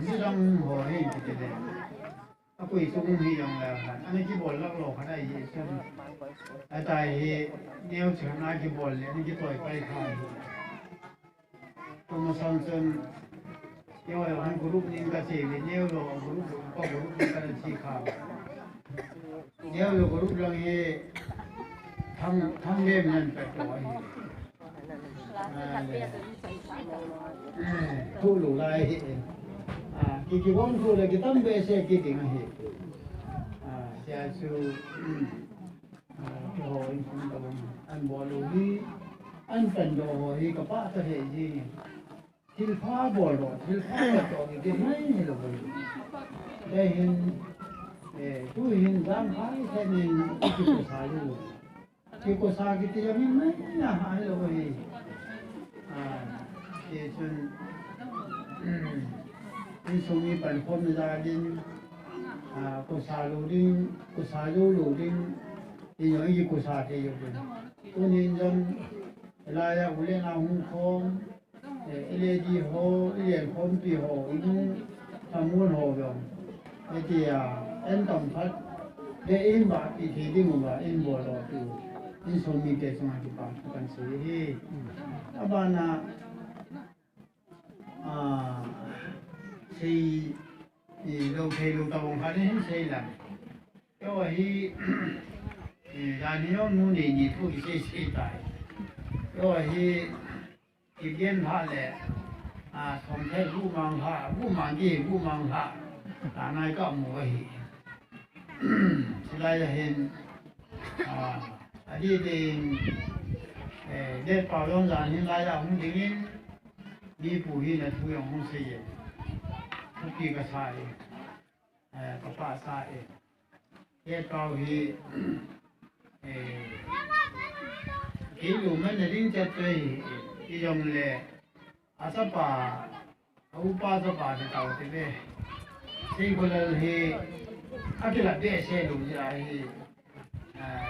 ที่ต้องหัวให้กินเลยถ้าคุยซุ้มที่ยังแล้วครับอันนี้กี่บอลลักหลอกเขาได้ยี่สิบอาจารย์เนี่ยเชื่อนากี่บอลเลยนี่กี่ต่อยไปขายตัวมาสั่งจนเดี๋ยวให้กรุ๊ปนี้ก็เสียเนี่ยเรากรุ๊ปก็กรุ๊ปนี้ก็จะชี้ข่าวเดี๋ยวเรากรุ๊ปเราเฮทั้งเล่มนั้นไปต่อยทุลุไลกี่วันทุลุกี่ตั้งเบสกี่ติงเหรเจ้าชูโอ้ยอันบอลูฮีอันเป็นโลฮีกับป้าจะเห็นจีทิลฟ้าบอลทิลฟ้าตัวกี่ไม่หรอกได้เห็นตู้เห็นจำหายแค่นี้กี่ภาษาอยู่กี่ภาษากี่ที่ยังไม่น่าหายเลยเจ้าชนที่ส่งมีปัญหาในด้านนี้กุศลลูดิงกุศลลูดิงที่ยังอีกกุศลที่อยู่ด้วยตัวนี้จังลายอุเลนาหุ่นคอมเอเลจีโฮเอเลคอมปีโฮนุ่งทำมุนโฮยองไอ้ที่เอ็นตั้มพัดเดี๋ยวเอ็นบาที่ที่ดิ้งว่าเอ็นบอลตัวที่ส่งมีเกสมาที่ปากกันเสียอาบานาสี่เราเทลูกตะวันพันธุ์สี่หลังก็ว่าที่ยานิยมนู่นนี่ทุกสิ่งสี่ตายก็ว่าที่ที่เย็นพันเลยสมเด็จผู้มังค่าผู้มังยี่ผู้มังค่าตานายก็มัวหิสิ่งใดจะเห็นอดีตเด็กป่าย้อนจานหินหลายอย่างหุ่นดิ้งมีผู้หินและผู้ยองหุ่นเสียทุกปีก็ใช่ก็ป้าใช่เด็กป่าหินที่อยู่มันจะดิ้งจัดไปที่ยองเลยอาสปะอุปาสปะจะต่อที่เลยสิ่งคนละที่อากิลาเบสเซลูจาหิ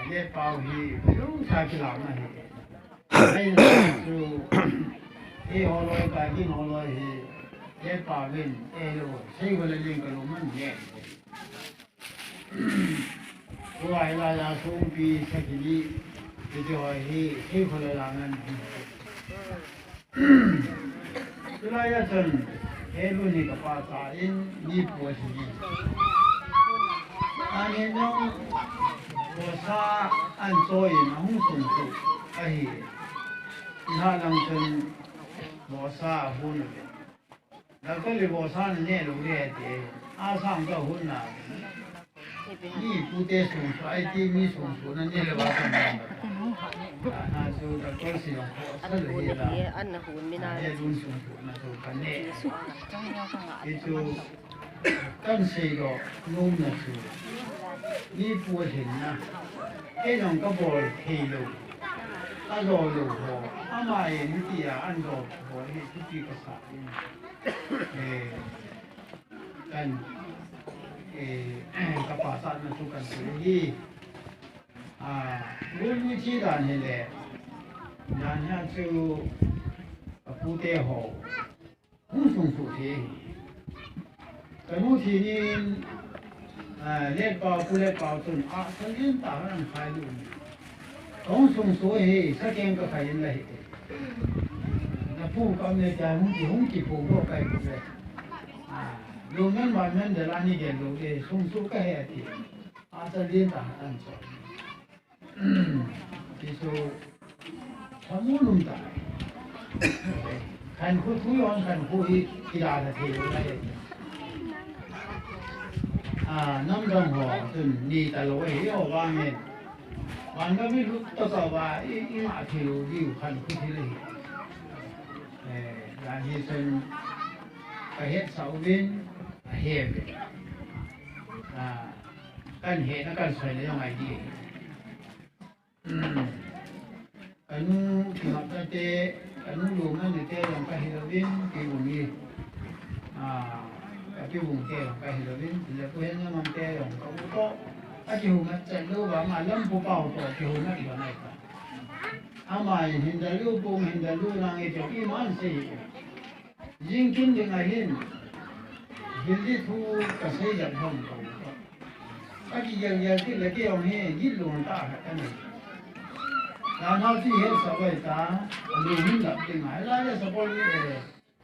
เด็กป่าหินรู้ชากิลามาหิไอ้ตัวที่ฮอลล์ไปกินฮอลล์หิเด็กป่าวินลูสิ่งคนละลิงก็รู้มันเยอะตัวไอ้ลายาสูงปีสักทีที่จะว่าสิ่งคนละลังนั้นตัวลายาจันลูนี่ก็ป้าตาอินนี่ปัวสิอันนี้น้องปัวซาอันโซอินหุ่นสูงสุดไอ้ที่หาลังจันปัวซาหุ่นแล้วก็เลยปัวซาเนี่ยรู้ได้ที่อาสามก็หุ่นน่ะนี่ผู้เตะสูงสุดไอ้ที่มีสูงสุดนั่นเนี่ยเลยว่ากันน่าสูงแต่ก็สิลองอันหุ่นนี่อันหุ่นไม่น่าเนี่ยรุ่นสูงสุดน่าสูงกันเนี่ยที่สูงกันสิก็นุ่มน่าสูงนี่ปัวถึงนะไอ้น้องก็บอกเฮโลอันโลโลโหอามาเอ็นที่อันโลโหที่ทุกปีก็สายกันกับภาษานั่นสุกันสิรุ่นนี้ที่ด้านนี้แหละนั่นฮะชื่อผู้เตะหอหุ่นสูงสุดที่แต่นู่นที่นี่เล็กเปล่าผู้เล็กเปล่าจนสักยิ่งต่างกันใครดูต้องสูงสุดให้สักเองก็ใครยังไงนะผู้กำเนิดใจหุ่นที่ผู้ก็ใครก็ได้ลูกนั้นวันนั้นเดี๋ยวนี้เดี๋ยวลูกสูงสุดก็ให้ที่สักยิ่งต่างกันจนที่สุดทำมุ่งตายขันคู่ทุยอนขันคู่ที่ราชที่อะไรน้ำดองหัวจนนี่ตลอดเหี้ยวางเงินวันก็ไม่รู้ตัวว่ามาที่รู้ที่อยู่ขันคู่ที่เลยอย่างที่จนไปเฮ็ดเสาวินเฮ็ดกันเฮ็ดแล้วกันใส่ได้ยังไงดีกันนู้ที่มาเตะกันนู้ลูกนั่นเตะลงไปเฮโรวินที่บุญยี่ที่บุญเตะลงไปเฮโรวินแล้วก็เห็นว่ามันเตะลงเขาก็ที่บุญมันจะรู้ว่ามาเริ่มปูเป่าตัวที่บุญนั่นอยู่ไหนกันอามาเห็นแต่ลูกปูเห็นแต่ลูกนางเอเจ้าอีมันสิยิ่งกินยังไงเห็น hilli thu kasai jam hom ko aki yang ti le ke ong he yit lung ta ka ni la nau ti he sa bai ta lu min da ti ngai la le sa pol ni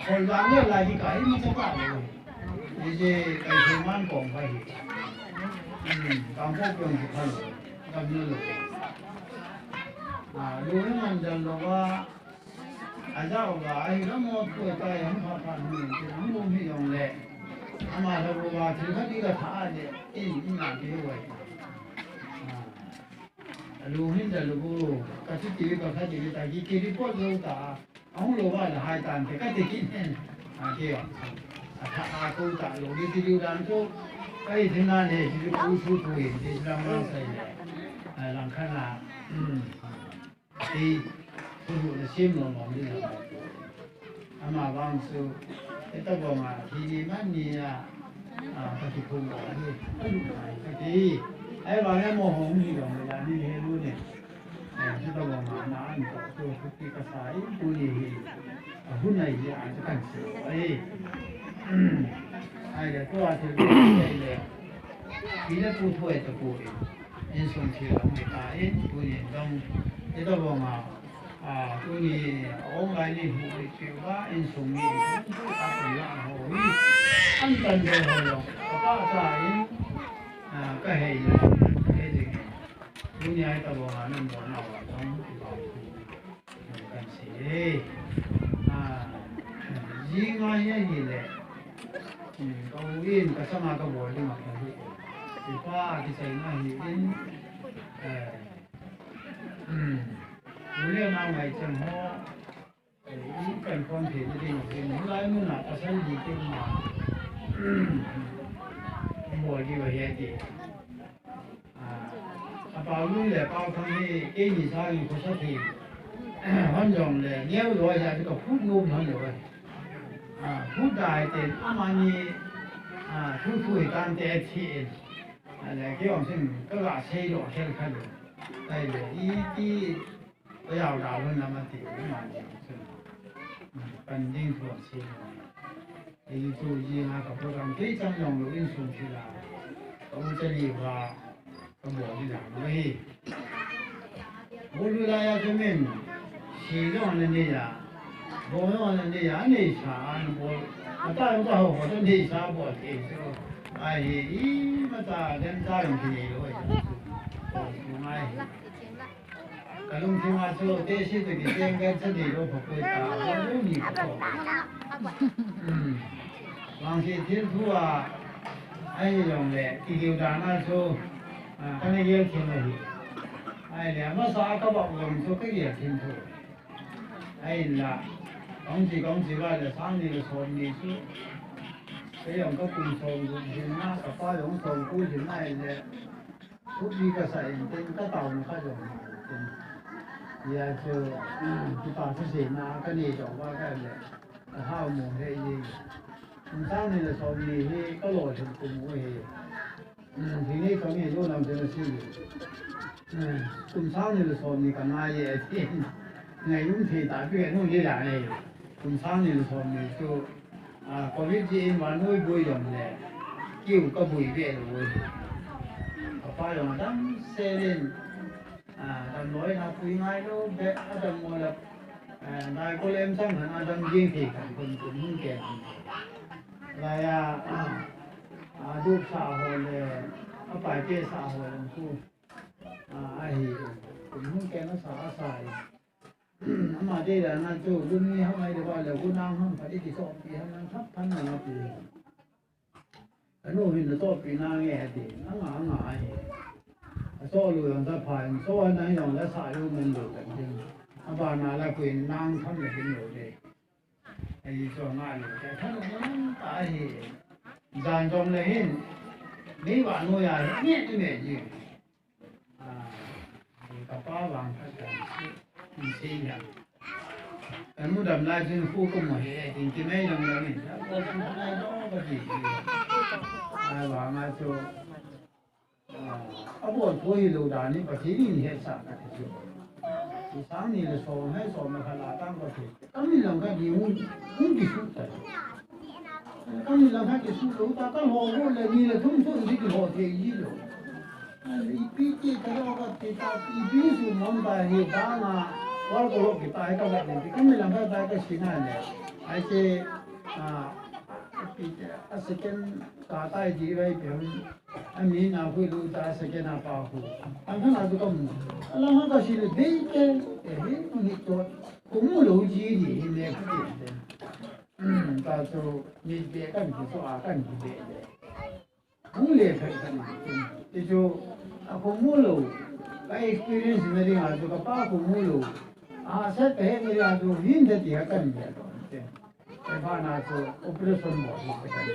ko la le la ji kai ma sa pa le ni je kai thi man kong bai kam po pyong ki phal kam ni lo lu ni man jan lo wa aja wa ai la mo ko ta yang pha pha ni ti nang lu mi yong le ama lo wa thi kha ti ka tha de in na ke wa lu hin da lu ka ti ti ka kha ti ta ki ki report lo ta ang lo wa la hai tan te ka ti kin hen ke yo tha a ko ta lo ni ti lu dan so kai thi na ne ti ku su tu yin ti la ma sai le lang khan la ti su lu sim lo mo ni la ama bang su eta bo ma ti ni man ni ya ka ti ku mo ni ka ti ai ba ne mo hong ni lo la ni he lu ne eta bo ma na an ko so ku ti ka sai ku ni hu nai ya ta kan se ai da to a ti le leဒီလည်းပို့ထွက်တဲ့ပို့ရင်းအင်းဆုံးချေအောင်တာအင်းကိုရင်တော့ဒီတော့ဘောမှာကိုရင်အွန်လိုင်းလေးမှုတွေချေပါအင်းဆုံးကြီးကိုတာပြရဟောအန်တန်တယ်ဟောတော့အပါစားရင်ကဲဟဲ့အဲဒီလူညာတော့ဘောမှာတော့တော့တော့ဒီပါကန်စီရီငါရဲ့ရည်လေကောင်းရင်ကစမတော့ဘောလေးမှာဖြစ်ဒီပါဒီဆိုင်မှာဟင်းဘုရားမောင်လိုက်ချင်ဟောဒီကန်ကွန်သေးတယ်ဒီလိုက်မနာအစမ်းဒီကိမှာဘောဒီဝရဲ့ဒီအပေါင်းလုံးလေပေါင်းခန်းလေးအင်းကြီးစားရင်ကိုဆက်သေးဟန်ကြောင့်လေညောရောရတဲ့ကဖုငုံဟန်ရောဖုတိုင်းတဲ့အမနီထူးထူးတန်တဲ့ချီအဲ့ဒါကြောင့်စင်ကဆေးတော့ဆက်ခတ်လို့အဲ့လေဒီတရားတော်ဝင်လာမှတည်မှာပန်ဒင်းဖို့ဆေးဒီသူကြီးဟာကပရိုဂရမ်ကိစ္စကြောင့်လို့အင်းဆုံးဖြစ်လာတော့တည်းပါဘောဒီလာမေးဘူလူလာရသမင်းရှင်းတော့နေရဘောရောနေရအနေစာဘောအတားတော့ဟောတဲ့နေစာဘောတေဆို哎，伊么子连家人去了，我搿种情况说，这些这个应该这里都不会打，我有你不错。往些天土啊，哎用嘞，地球上那时候，可能也听了去，哎，两个啥个吧，我们说个也听土，哎啦，讲起话就上年的说你说。cái dòng có cùng sầu dùng na cả qua giống sầu cũ thì này là thuốc đi cả sậy trên các tàu mà các dòng giờ chờ cái tàu cái gì na cái này chọn qua cái này hao mồm hay gì chúng ta này là sầu gì thì có lỗi thì cùng với thì này có gì luôn làm cho nó siêu chúng ta này là sầu gì cả na gì thì ngày lúc thì tại vì nó như là này chúng ta này là sầu gì cho có biết gì mà nuôi bùi rồi nè kêu có bùi về rồi phải rồi đâm xe lên đâm nói là bùi ngay đâu bé đâm ngồi là này cô em sang hẳn đâm riêng thì cũng không kẹt là giúp xã hội là phải chế xã hội làm su ai cũng không kẹt nó xã xài mà đây là nó chỗ luôn như hôm nay được gọi là quân nam không phải đi thì sọp thì hắn thấp thân là nó thì cái nô hình là sọp thì na nghe thì nó ngã so lùi làm ta phải so anh ấy làm đã xài luôn mình được cái gì bà nào là quyền năng thân là cái người đây thì cho ngài là cái thân nó tại thì dàn trong này hin mấy bạn nuôi nhẹ cái mẹ gì thì cả ba bằng phải xin nhận anh muốn đầm lại trên khu công nghệ thì cái mấy năm đó mình đã có cái đó có gì ai bảo mà cho bộ thôi lâu đài này có thể đi hết sạch cái chuyện thì sáng nay là sổ hay sổ mà phải là tăng có thể tấm mình làm cái gì muốn đi suốt rồi kan ni lang ke su lo ta kan ho ho le ni le thum thum di ho the yi lo i pi ti ka ro ka ti ta i pi su mon ba he ba na wa ko lo ki ta ka ba ni kan ni lang ba ka si na le ai che a second ka ta ji vai pe a mi na hu lu ta second na pa hu an kan na du kom ala ha ka si le de ke he ni to ko mu lo ji ni ne ku ti ta so ni be kan ji so a kan ji be mu le fa kan ti jo a ko mu lo ka experience ne ri a du ka pa ko mu lo a sa te ne a du hin de ti ha kan ji ba na so operation mo kan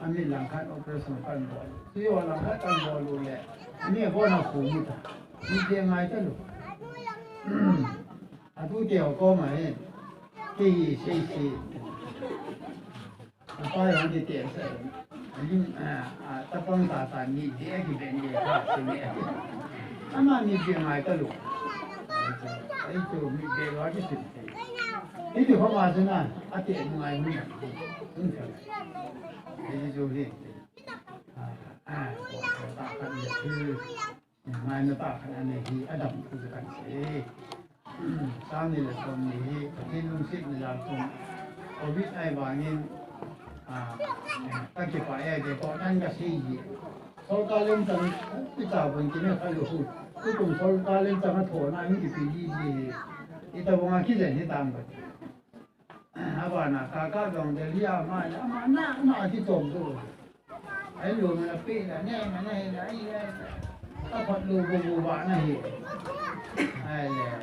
ami lang kan operation kan bo si yo lang kan bo lo le ami bo na ko mu ta ni de ngai ta lo a du de ko ma he ke yi sei apa yang ditiasa, ini tapang tata ni dia kita ni sini. Ama ni dia ngai terlu, itu ni dia lagi sini. Itu apa macamnya? Ati ngai ni, ini jadi, takkan itu, ngai ni takkan ini ada itu kan sih. Sana ni lepas ni, kita nungsit ni langsung, obis ay bangin. các cái phải để có ăn cái gì sau ta lên tầng cái chảo vẫn chỉ là phải lục cuối cùng sau ta lên tầng cái thổ này những cái gì thì ta vòng cái gì thì tạm vậy à bạn à cả dòng để lia mà nó chỉ trồng thôi ấy luôn là pin là nghe mà này là ta phật lù bù bạn này ai là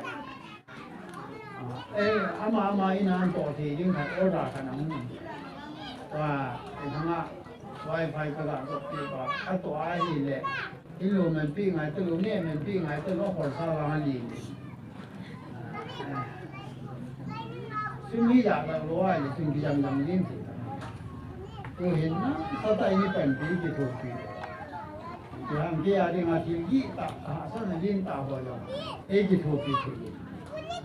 ama ina an to thì nhưng mà ở đó khả năngว่าไอ้ทั้งอ่ะ Wi-Fi ก็ละก็ตีว่าถ้าตัวไอ้นี่แหละที่รู้มันปิ้งไงตัวรู้เนี่ยมันปิ้งไงตัวรู้คนสร้างมันดีซึ่งมีอยากเรารู้ว่าซึ่งที่จำยิ่งสิตัวเห็นนะเขาใจนี่เป็นปีที่ถูกปีอย่างที่อาริงาที่ยี่ตาสันยิ่งตาหัวเราเอจิถูกปีถูก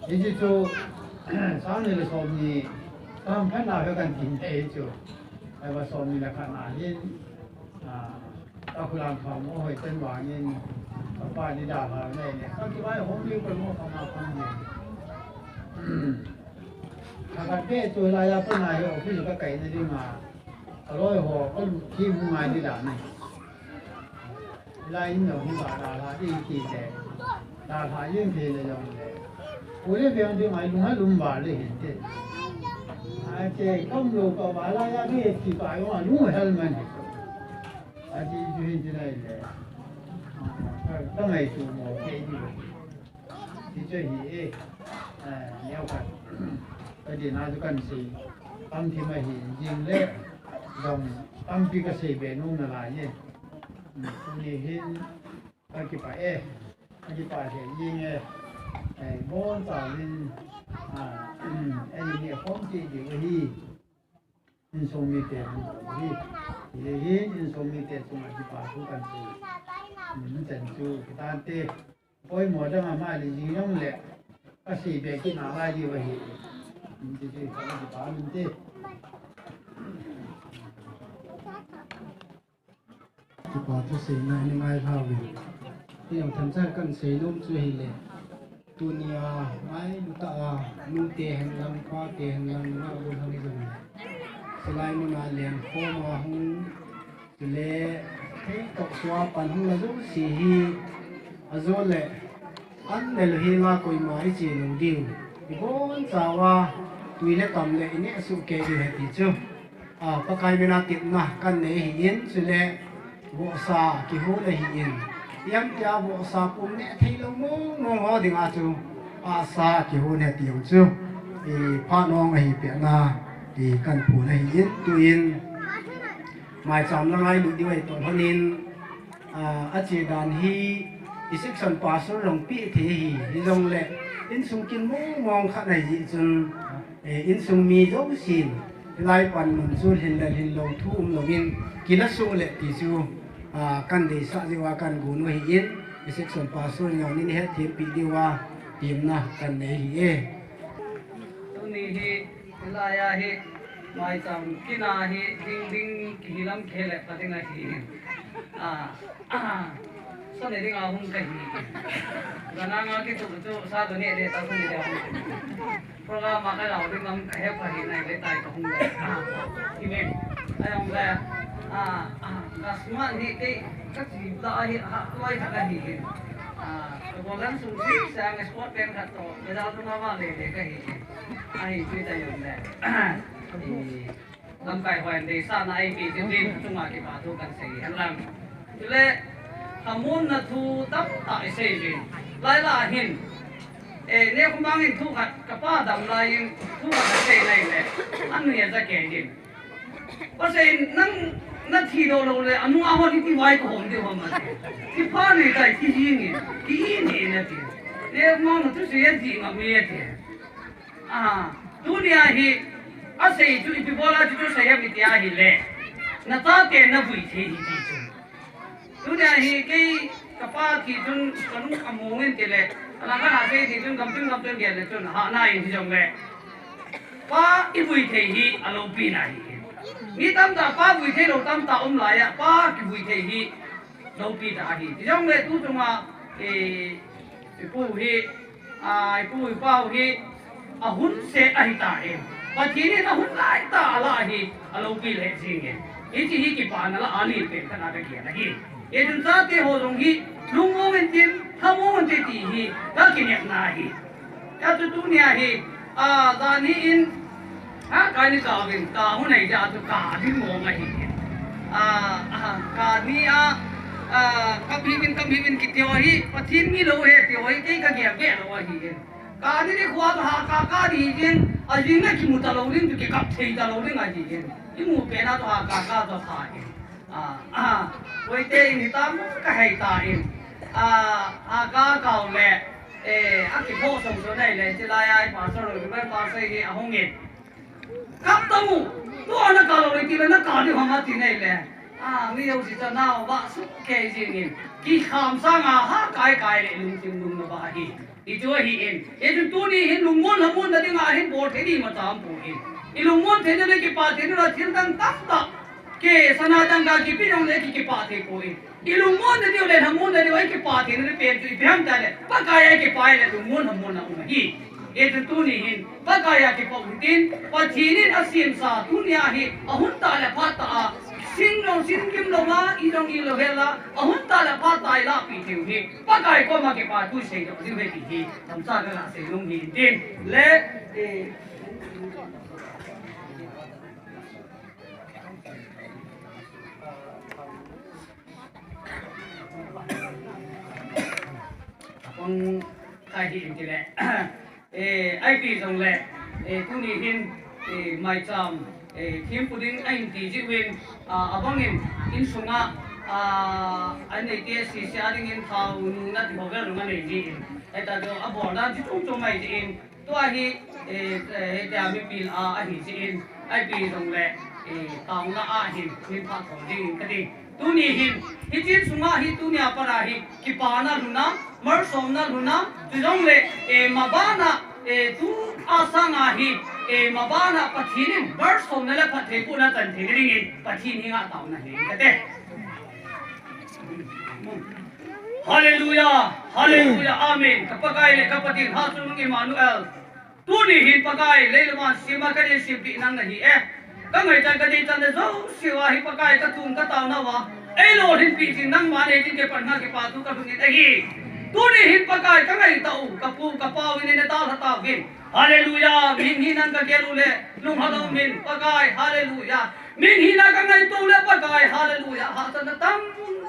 เอจิโจสามเนี่ยสองนี่ตามพันนาเพื่อกันกินเอจิไอ้ว่าสองนี่แหละขนาดยิ่งตาคุณลามทำโอ้ยเต้นหวานยิ่งป้านี่ด่าเราเนี่ยเขาคิดว่าผมยิ่งเป็นโม่เขามาฟังเนี่ยถ้าการเก้ตัวลายาเป็นนายโอ้พี่ก็ไก่ในที่มาอร่อยหัวก็ขี้มุ้งไงที่ด่าเนี่ยลายยิ่งเหนียวที่ด่าด่าที่ขี้แดงด่ายิ่งเทเลยจังเลยโอ้ยเพียงที่มาลุงให้ลุงบาเลยเห็นเด็ดอาเจ้ก็ไม่รู้ก็ว่าลายาที่ขี้ไปว่าลุงให้มันอาจีจุดที่ไหนเลยต้องให้ตัวหมอเกี่ยวที่จะเห็นเนี่ยกันแต่เดี๋ยวน่าจะกันสิตั้งที่มาเห็นยิงเล็กดงตั้งปีกเสียเบนุ่งนั่นแหละเนี่ยตรงนี้เห็นตะกี้ป่าตะกี้ป่าเห็นยิงบอนสาวลินอันนี้เนี่ยของจริงอยู่ที่อินโซมีเตนที่เห็นอินโซมีเตนตรงที่ป่าทุกันสิมันจะจูตาเตะพอยหมดแล้วมาเลยยิงย่องแหละก็เสียเบกินอะไรอยู่วะเห็นมันจะที่ป่ามันเตะที่ป่าทุเสียนายในไม้พาวิที่อย่างทำใจกันเสียนุ่มช่วยเลยตัวเนียไม้ลูกตาลูกเตะหันหลังคว้าเตะหันหลังว่าบนทางนี้ตรงนี้สลายมันมาเลี้ยงโคมาหงจะเละให้ตกสวาปันหงละจุสีฮีอาโจเละอันเดลฮีลาคุยมาไอจีนูดิวอีบอนสาวาตุยเล็กต่ำเละอินเนสุเกดิเฮติจูปะกายเวลาติดนะกันเนหินสุเละบัวซากิโฮเละหินยังจะบัวซาปุ่มเนทีลงมองดิ่งอาจูอาซากิโฮเนติวจูพาน้องไอเปียนาที่กันผู้เละหินตุยินหมายจำละไงหลุดด้วยตัวนินอาจารย์ฮีอิสิกสันปาสุลงปีที่ฮีลงเละอินสุกินมองข้างในจิจนอินสุมีโจสินไล่ปันมันสูดเห็นเดินเห็นลงทุ่มลงอินกินสุเละที่สูกันดีสักดีว่ากันกูนุ่ยอินอิสิกสันปาสุอย่างนี้เหตุที่ปีดีว่าทีมนะกันในฮีตรงนี้ฮีลายาฮี mai cham kina hi ding ding kilam khele patinga hi so ne ding ahum ka hi gananga ki tu sa do ne de ta su ni de program ma ka lao ding nam ka he pa hi nai le tai ka hum de amen ai ông le ka sma ni ke ka chi da hi ha loi tha ka hi bộ lắm sung sĩ sang cái sport bên khát tổ bây giờ chúng ta vào để cái gì ai chơi tay dùng này thì làm cái hoàn để sao này bị tiền tiền chúng mà cái bà thu cần sĩ anh làm cho nên hamun là thu tấp tại xây gì lại là hình nếu không mang hình thu hạt cái ba đầm lại thu hạt xây này này anh người ta kể gì có xây nó thi đâu lâu rồi anh mua hoa thì vay của hồng thì hồng mà thì phá này tại thì gì nhỉ thì này thì nếu mà nó tôi sẽ gì mà mía thì dunia hi asai tu ipi bola tu saya mitia hi le na ta ke na vui the hi ti tu dunia hi ke kapa ki tun kanu amongin te le ala ka ase ti tun kamping ge le tun ha na hi jong le pa i vui the hi alo pi na hi ni tam ta pa vui the lo tam ta lai ya pa ki vui the hi lo pi da hi ti jong le tu tu ma pu hi pu pau hi ahun se ahita em pathini na hun lai ta la hi alo pi le jinge ichi hi ki pa na la ali pe kana da ki lagi e dun sa te ho rong hi lungo men tin thamo men te ti hi da ki nek na hi ya tu dunia hi da ni in ka ni ka bin ka hu nei ja tu ka din mo ma hi ka ni kam hi ki te ho hi pathin mi lo he te ho hi ke ka ge lo hi ka ni khwa ha ka di jin a jin na ki mu ta lo rin tu ki kap thei ta lo rin a ji jin i mu pe na to ha ka to tha in wei te ni ta mu ka hai ta in ka ka le ki pho song so dai le ji la ai pa so ro ba pa sai hi a hong ye kap ta mu to na ka lo ri ti na ka di ha ma ti nei le mi yo si ta na ba su ke ji ni ki kham sa nga ha kai le lung tim lung na ba hi itu hi in itu tu ni hin lungon hamun na ding ahin bor thedi ma tam pu in ilungon thedi le ki pa thedi ra thil dang tak ta ke sanadang ga ki pi jong le ki pa the ko in ilungon de le hamun de wai ki pa thedi ne pe tu bham ta le pa ka ya ki pa le lungon hamun na un hi itu tu ni hin pa ka ya ki pa tin pa thinin asim sa dunia hi ahun ta le pha ta sin kim lo ma i dong i lo hela ahun ta la pa tai la pi tiu hi pa kai ko ma ke pa tu sei do di ve ti hi tam sa ga la sei lung hi tin le apong kai hi ti le ai pi dong le tu ni hin mai cham team puding ain ti ji win abangin in sunga anh này kia xì xe đi in thao nu na thì bảo vệ luôn anh này gì ta cho bỏ ra chứ không cho mày gì in tôi hi ta mi pin hi gì in ai pi dòng lệ tao na hi min pha thong gì cái gì tu ni hin hi chin sunga hi tu ni apara hi ki pa na luna mar som na luna tu dòng lệ mà ba na tu asanga hi mà ba na pathinin mar som na le pathe ku na tan the ring in pathin hi nga tao na hi cái thế Hallelujah, Hallelujah, Amen. Kapagai le kapatin hasunung Emmanuel. Tu ni hin pagai le leman sima kani simpi nang nahi Kangai tan kani tan zo siwa hi pagai ka tung ka taw na wa. Lo hin pi jin nang ma ne jin ke panha ke patu ka thuni tahi. Tu ni hin pagai kangai tau kapu kapau ni ne taw ta vin. Hallelujah, min hi nang ka gelu le lung halo min pagai hallelujah. Min hi na kangai tu le pagai hallelujah. Ha tan tam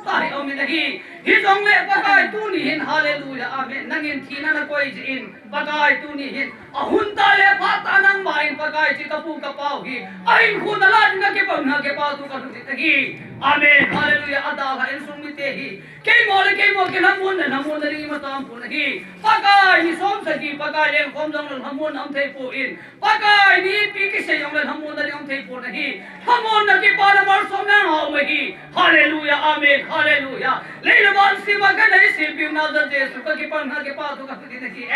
Tahi amin lagi. Hidong le pagai tu ni hin hallelujah amen. Nangin thina na koi in pagai tu ni hin. Ahunta le pata nang main pagai chi kapu kapau hi. Ain khu nalan nga ke pang ha ke pa tu ka tu lagi. Amen. Hallelujah. Ada ka insumite hi. Kay mo ke namun na ri matam pun hi. Pakai ni som sa ki pakai leng kom jong lan hamun am thei pu in. Pakai ni pi ki se jong lan hamun na am thei pu na hi. Hamun na ki pa na mar som na ha ma hi. Hallelujah. Amen. Hallelujah. Leila ban si ma ka dai si pi na da jesu ka ki pan ha ke pa tu ka ki na ki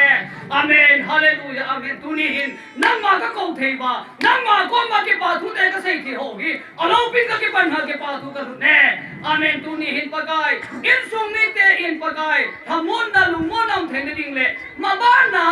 Amen. Hallelujah. Amen. Tu ni hin nang ma ka ko thei ba. Nang ma ko ma ki pa tu te ka sei thi ho hi. Alo pin ka ki pan ha ke pa tu ka ne. Amen. Tu ni hin pakai. In sung ni te in pakai. Hamun na lumon am thei ding le. Ma ba na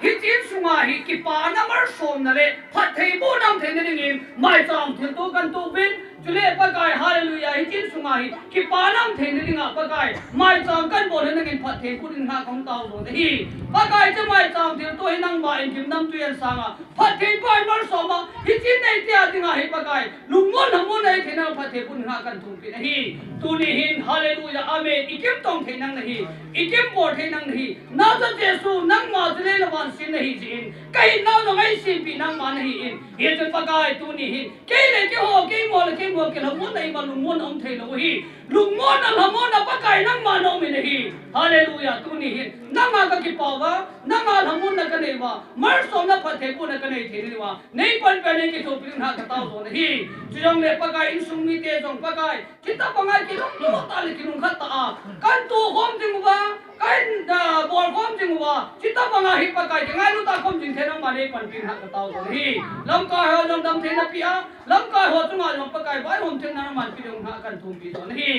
hi chin sunga hi ki pa na mar som na le. Phat thei bu nam thei ding in. Mai chang thil tu kan tu bin. Chule pakai hallelujah hi chin sunga hi ki pa nam thei ding a pakai. Mai chang kan bo le ngin phat thei ku ding ha kong tau lo hi. Pakai cha mai chang thil tu hi nang ma in kim nam tu yan sanga. Phat thei pa mar som ma hi chin nei te a ding a hi pakai. Lumon hamun nei thei na phat thei ku ding ha kan tu pi hi. Tu ni hin hallelujah amen ikim tong thei nang nahi ikim bo thei nang nahi na ta jesu nang ma jle la wan sin nahi jin kai na no ngai sin pi nang ma nahi in ye jan pakai tu ni hin ke le ke ho ke mo le ke mo ke la mon nei ma lu mon om thei lo hi lu mon na la mon na pakai nang ma no mi nahi hallelujah tu ni hin nang ma ka ki pa wa nang ma la mon na ka nei wa mar som na phat thei pu na ka nei thei ni wa nei pan pa nei ki to pi na ka tau lo nahi chu jong le pakai in sung mi te jong pakai kita pangai ki lu tu ta le ki nung khat ta kan tu hom jing wa kan da bol hom jing wa kita pangai hi pakai ngai lu ta khom jing the nang ma nei pan pi na ka tau lo hi lam ka ho jong dam the na pi a lam ka ho tu ma jong pakai bai hom the na man pi jong ha kan thum pi to nahi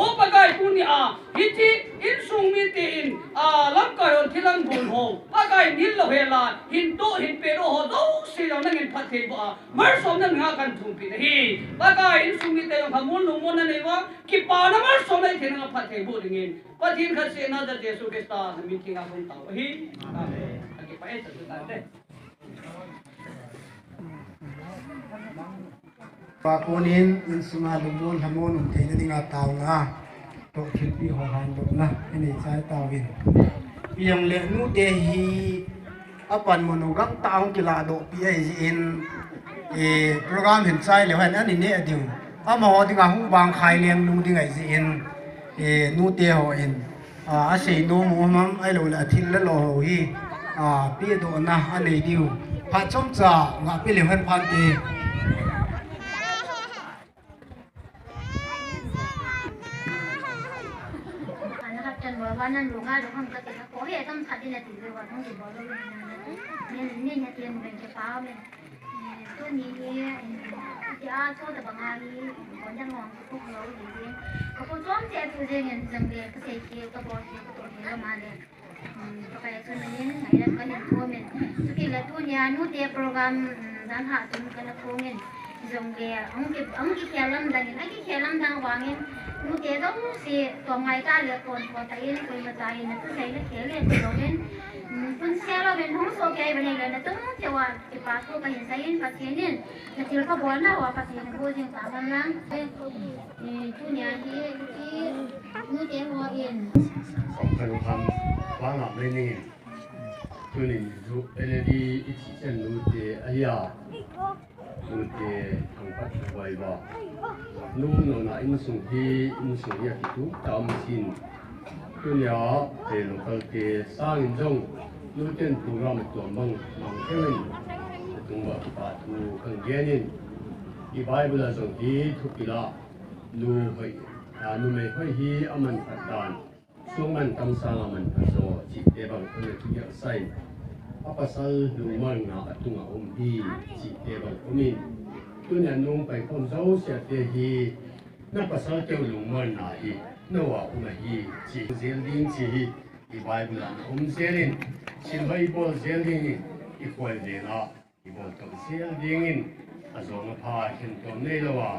o pakai pu ni a hi chi in sung mi te in lam ka ho thilang bul ho pakai nil lo he la hin to hin pe ro ho do si jong nang in phat the ba mar som nang ha kan thum pi nahi pakai in sung mi te jong hamun lu mon na nei wa ki pa na mar som nei the na phat the bu ding in pathin khat se na da jesu krista mi ki nga hon tau hi amen ki pa e ta ta de Pakunin insuma lumon hamon thei na dinga taw nga to khilpi ho han dok na ini chai tawin piang le nu te hi apan monogam taong kila do pi ai in program hin chai le han ani ne ading ama ho dinga hu bang khai leng nu dinga ji in nu te ho in a sei no mo mam ai lo la thil la lo ho hi pi do na anei diu pha chom cha nga pi le han phan teวันนั้นลุงก็ลุงทำกระติกโอ้ยต้องขัดดินติดเลยว่าต้องติดบอลเลยเนี่ยเตรียมเป็นกระเป๋าเลยตัวนี้จะชอบแต่บางงานคนจะงงพวกเราดีดีก็พอจ้องเจ็บตัวเองจังเลยก็เสียเกี่ยวกับตัวนี้ก็มาเลยไปส่วนนี้ไหนแล้วก็เห็นทั่วเมนสกิลและตัวนี้นู้เตรียมโปรแกรมด้านหาจนกันทั่วเมนจังเลยองค์เขียนลำดังไอ้เขียนลำดังวางเงินนูเตะต้องเสียตัวไงก้าเหลือคนพอตายนี่คนมาตายนะต้องใช้เลือดเขียวเลือดเราเป็นคนเสียเราเป็นห้องโซเกย์เป็นอะไรนะต้องเทว่าที่ปากตัวไปเห็นใส่ยินปัจจัยนี่นะที่เราเขาบอกนะว่าปัจจัยนั้นพูดจริงตามนั้นนะทุนยาที่นูเตะหัวเอ็นสองพันคำวางหลับเลยนี่ทุนนี้รูเอเลดีอีกเช่นนูเตะอายานูเตะทางปัจจุบันว่านุ่งนอนอินสุขีอินสุยากิตุตามสินทุนยาเป็นคนเกสร้างจงนูเต้นโปรแกรมตัวมังเท่นตรงว่าปาทูขังเย็นอีไบเบิลจงที่ทุกกีฬานูไม่ค่อยฮีอามันปัดตานช่วงมันกำสังอามันพัฒนาจิตเอบางคนทุกอย่างใส่อาปัสสาวะดูมันงาตุงอาดีจิตเอบางคนนี้ตัวนี้นุ่งไปคนเจ้าเสียเตหีนับภาษาเจ้าลุงมันนาฮีนัวอุมาฮีจีเซลดินจีฮีอีไบเบิลเซลินชิลไบเบิลเซลินอีควอลเดน่าอีบอลตัวเซลดินอาจจะมาพาเห็นตัวนี้แล้วว่า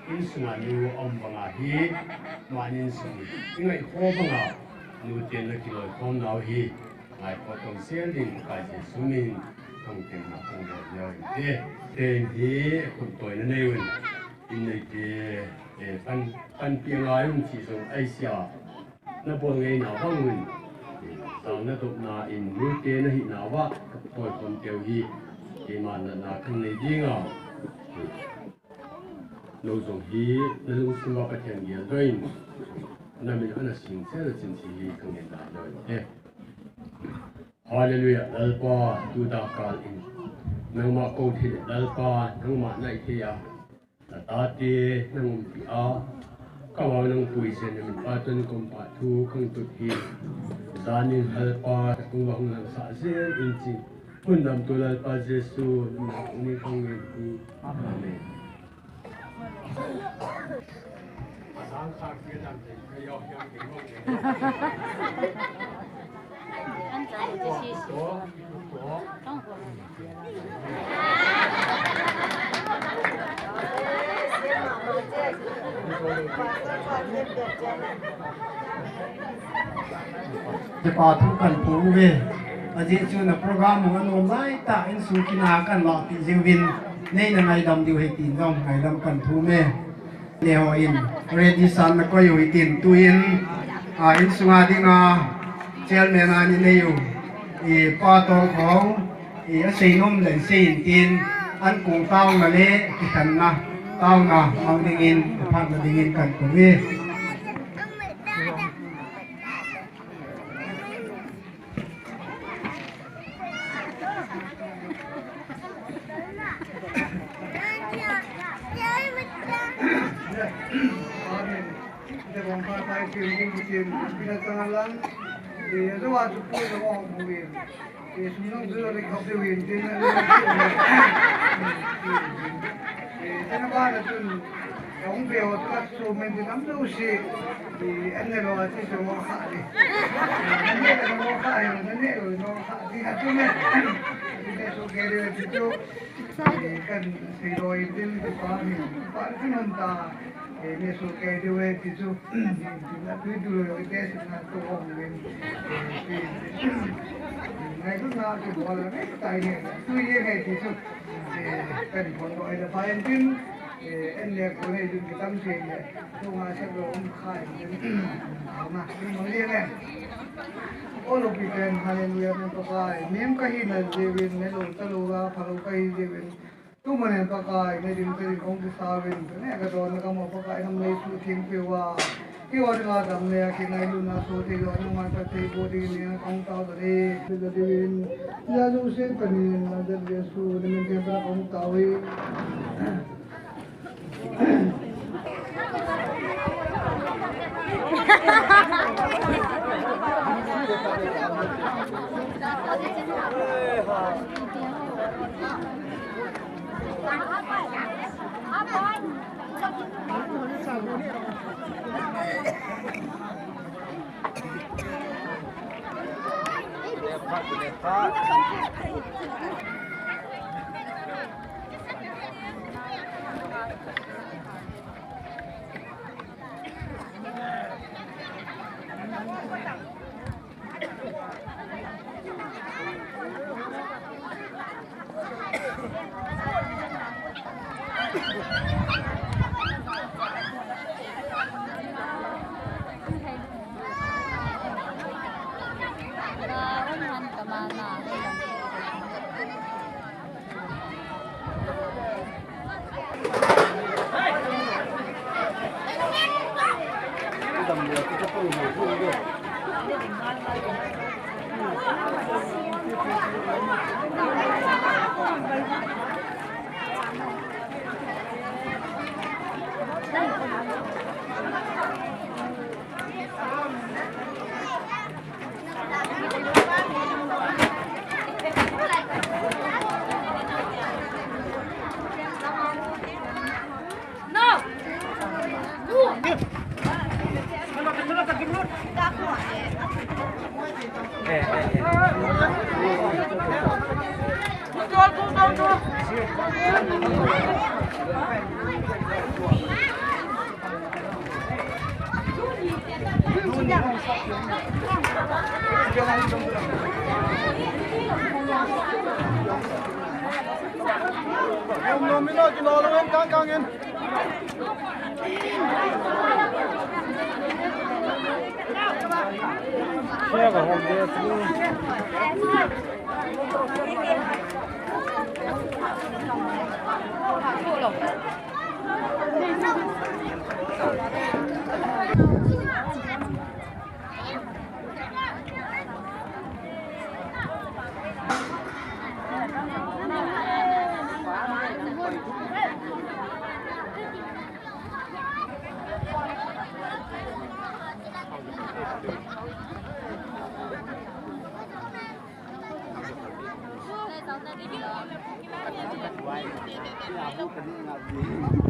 อินสุนันยูอมบังอาฮีมันอินสุนียังไงโคบังอานูเตียนกิโลคอมนาวฮีไอ้พอตัวเซลดินกายจะสุนินคงเป็นนักคงจะยาวเต็มที่คนตัวนั้นเองอินในเดปันเปียงอายุที่ส่งไอเสียนับวันไงหนาวบ้างเงินตอนนั้นตัวนาอินนูเตียนหิหนาวว่าตัวคนเดียวฮีที่มันนาคันในจริงอ่ะ lâu dùng hi nó lúc sinh hoạt cái thiền nghiệp rồi nên mình ăn sinh sẽ là chính trị không hiện đại rồi thế Hallelujah lalpa tu da kal in nang ma ko thi lalpa nang ma nai thi ya ta ti nang pi a ka wa nang pui sen min pa ton kom pa thu khang tu thi zanin lalpa tu wa nang sa se in chi hun nam tu lalpa jesu ni khang ni amen sang sa ki dam te ka yo yo ki moจะปาทุกกันปูเวอจิจูนโปรแกรมของเราไล่ตาอินสูกินากันหลอกติจิวินในไงดำดิวให้ตีนน้องไงดำกันทูเมเนวอินเรดิสันก็อยู่ตีนตุอินอินสุงาดิงาเจลเมนานี่ในอยู่ปาตองของเซนมเลยเซนตีนอันกงเต้ามาเละที่กันนะเต้านะเอาดิงินพักมาดิงินกันตัวเวông biểu các số mình thì nắm đâu gì thì anh này rồi thì số nó khá đi anh này là nó khá rồi anh này rồi nó khá thì hạt số này thì cái số kia rồi thì chỗ thì cần thì rồi thì có cái mình ta thì cái số kia rồi thì chỗ thì là cứ rồi cái là số ông mình thì ngày lúc nào thì bỏ là cái tài này tuy nhiên ngày thì chỗ thì cần còn gọi là phải tin anh liệt của này dùng cái tâm trạng này không ai sẽ được ông khai mà nhưng mà riêng này all of it and hallelujah nên có cái miếng cái hình là gì bên này luôn ta luôn ra phải luôn cái gì bên tu mà nên có cái này dùng cái công ty sao bên cái này cái đó nó có một cái năm nay su thiên phiêu qua cái gọi là làm này cái này luôn là số thì rồi nhưng mà cái thì bố đi này công tao rồi bây giờ thì bên giờ dù sẽ cần là giờ Giêsu nên mình tiếp tục công tao ấy No. ya bu kan